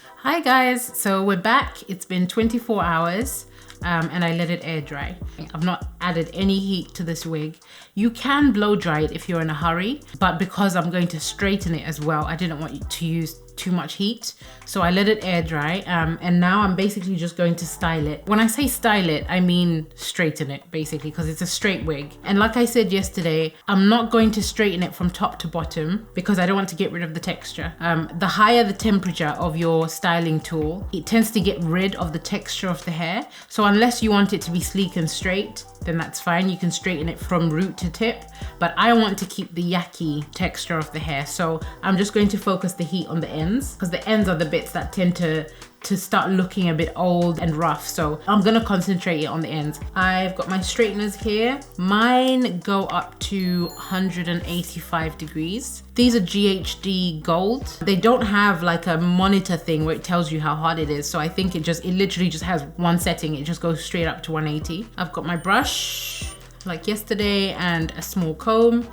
Hi guys, so we're back. It's been 24 hours and I let it air dry. I've not added any heat to this wig. You can blow dry it if you're in a hurry, but because I'm going to straighten it as well, I didn't want you to use too much heat. So I let it air dry and now I'm basically just going to style it. When I say style it, I mean straighten it basically, because it's a straight wig. And like I said yesterday, I'm not going to straighten it from top to bottom because I don't want to get rid of the texture. The higher the temperature of your styling tool, it tends to get rid of the texture of the hair. So unless you want it to be sleek and straight, then that's fine. You can straighten it from root to tip, but I want to keep the yucky texture of the hair. So I'm just going to focus the heat on the ends, because the ends are the bits that tend to start looking a bit old and rough. So I'm gonna concentrate it on the ends. I've got my straighteners here. Mine go up to 185 degrees. These are GHD Gold. They don't have like a monitor thing where it tells you how hot it is. So I think it literally just has one setting. It just goes straight up to 180. I've got my brush like yesterday and a small comb.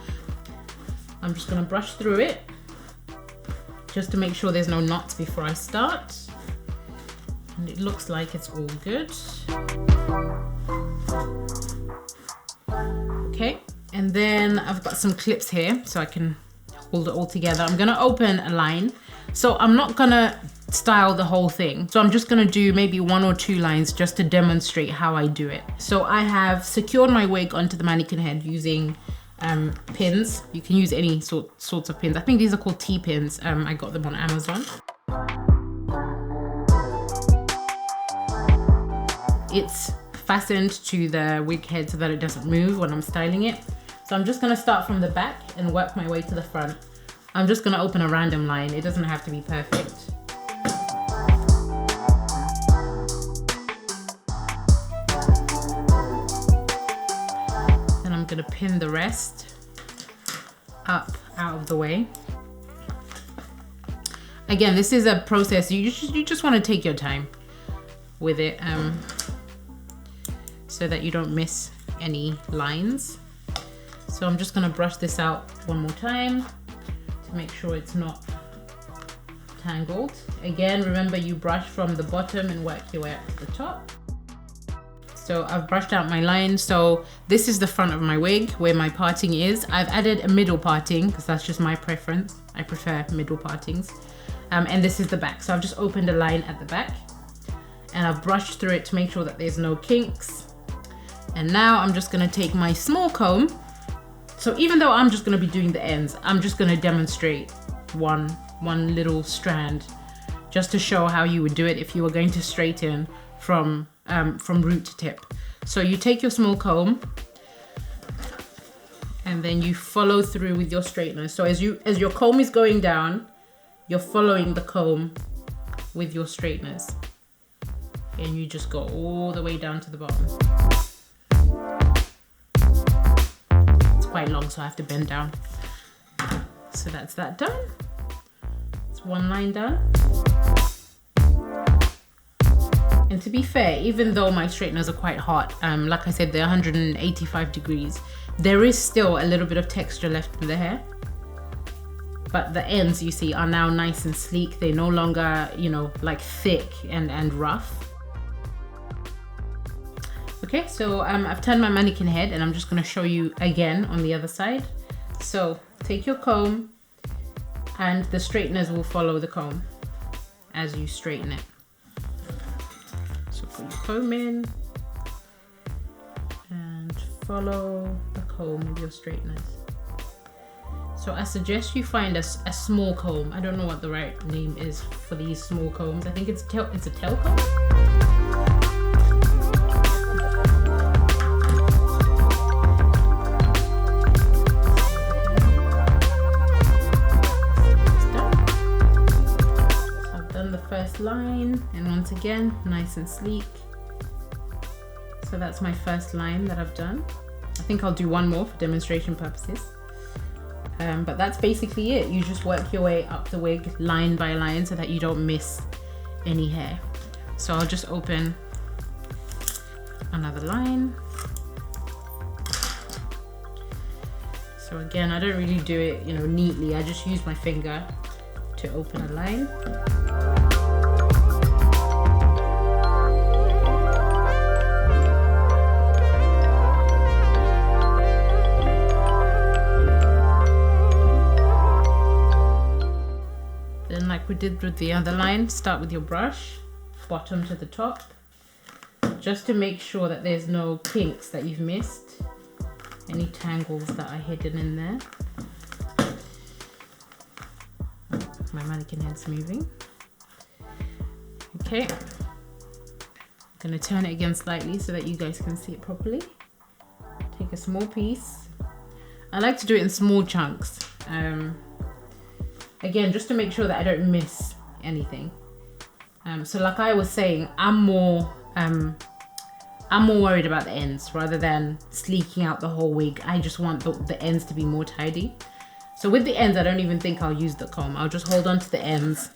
I'm just gonna brush through it just to make sure there's no knots before I start. And it looks like it's all good. Okay, and then I've got some clips here so I can hold it all together. I'm gonna open a line. So I'm not gonna style the whole thing. So I'm just gonna do maybe 1 or 2 lines just to demonstrate how I do it. So I have secured my wig onto the mannequin head using pins. You can use any sorts of pins. I think these are called T-pins. I got them on Amazon. It's fastened to the wig head so that it doesn't move when I'm styling it. So I'm just gonna start from the back and work my way to the front. I'm just gonna open a random line. It doesn't have to be perfect. Then I'm gonna pin the rest up out of the way. Again, this is a process. You just wanna take your time with it. So that you don't miss any lines. So I'm just gonna brush this out one more time to make sure it's not tangled. Again, remember you brush from the bottom and work your way up to the top. So I've brushed out my line. So this is the front of my wig where my parting is. I've added a middle parting because that's just my preference. I prefer middle partings. And this is the back. So I've just opened a line at the back and I've brushed through it to make sure that there's no kinks. And now I'm just gonna take my small comb. So even though I'm just gonna be doing the ends, I'm just gonna demonstrate one little strand just to show how you would do it if you were going to straighten from root to tip. So you take your small comb and then you follow through with your straightener. So as your comb is going down, you're following the comb with your straighteners. And you just go all the way down to the bottom. Quite long, so I have to bend down. So that's that done. It's one line done. And to be fair, even though my straighteners are quite hot, like I said, they're 185 degrees, there is still a little bit of texture left in the hair. But the ends, you see, are now nice and sleek. They're no longer, like thick and rough. Okay, so I've turned my mannequin head and I'm just gonna show you again on the other side. So take your comb and the straighteners will follow the comb as you straighten it. So put your comb in and follow the comb with your straighteners. So I suggest you find a small comb. I don't know what the right name is for these small combs. I think it's a tail comb. Line, and once again, nice and sleek. So that's my first line that I've done. I think I'll do one more for demonstration purposes. But that's basically it. You just work your way up the wig line by line so that you don't miss any hair. So I'll just open another line. So again, I don't really do it, neatly. I just use my finger to open a line. did with the other line, start with your brush, bottom to the top, just to make sure that there's no kinks that you've missed, any tangles that are hidden in there. My mannequin head's moving. Okay, I'm gonna turn it again slightly so that you guys can see it properly. Take a small piece. I like to do it in small chunks. Again, just to make sure that I don't miss anything. So like I was saying, I'm more worried about the ends rather than sleeking out the whole wig. I just want the ends to be more tidy. So with the ends, I don't even think I'll use the comb. I'll just hold on to the ends,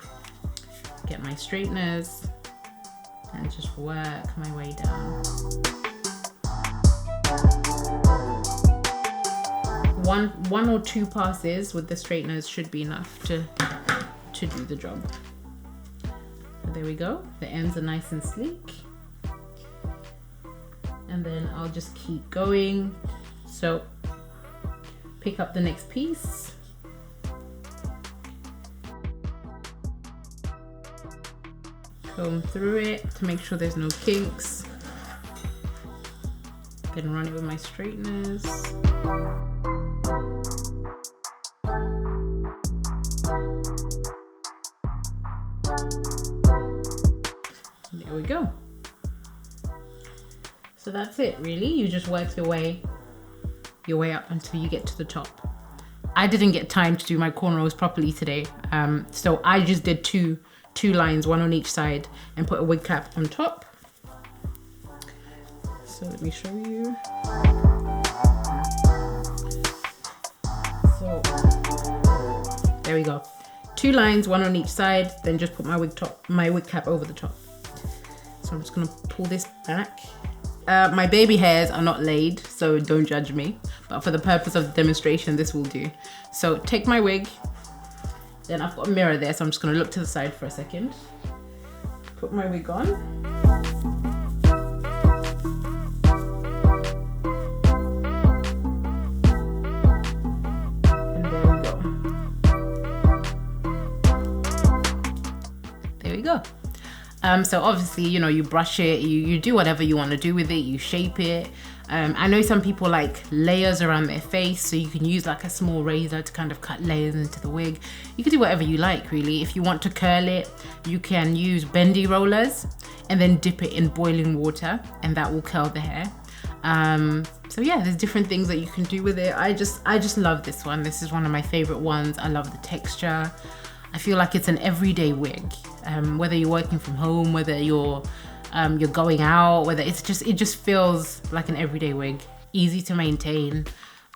get my straighteners, and just work my way down. One or two passes with the straighteners should be enough to do the job. So there we go. The ends are nice and sleek. And then I'll just keep going. So pick up the next piece. Comb through it to make sure there's no kinks. Then run it with my straighteners. There we go. So that's it really. You just work your way up until you get to the top. I didn't get time to do my cornrows properly today. So I just did two lines, one on each side, and put a wig cap on top. So let me show you. So there we go. 2 lines, one on each side, then just put my wig cap over the top. So I'm just gonna pull this back. My baby hairs are not laid, so don't judge me. But for the purpose of the demonstration, this will do. So take my wig, then I've got a mirror there, so I'm just gonna look to the side for a second. Put my wig on. And there we go. There we go. So obviously, you know, you brush it, you do whatever you want to do with it, you shape it. I know some people like layers around their face, so you can use like a small razor to kind of cut layers into the wig. You can do whatever you like really. If you want to curl it, you can use bendy rollers and then dip it in boiling water, and that will curl the hair. So yeah, there's different things that you can do with it. I just love this one. This is one of my favorite ones. I love the texture. I feel like it's an everyday wig. Whether you're working from home, whether you're going out, whether it just feels like an everyday wig, easy to maintain,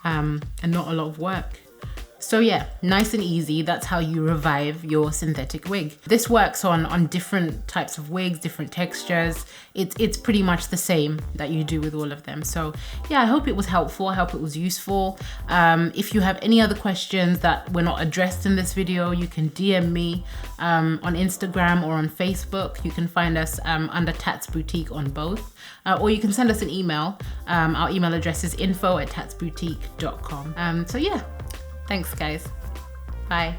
and not a lot of work. So yeah, nice and easy. That's how you revive your synthetic wig. This works on different types of wigs, different textures. It's pretty much the same that you do with all of them. So yeah, I hope it was helpful. I hope it was useful. If you have any other questions that were not addressed in this video, you can DM me on Instagram or on Facebook. You can find us under Tats Boutique on both. Or you can send us an email. Our email address is info@tatsboutique.com. So yeah. Thanks guys. Bye.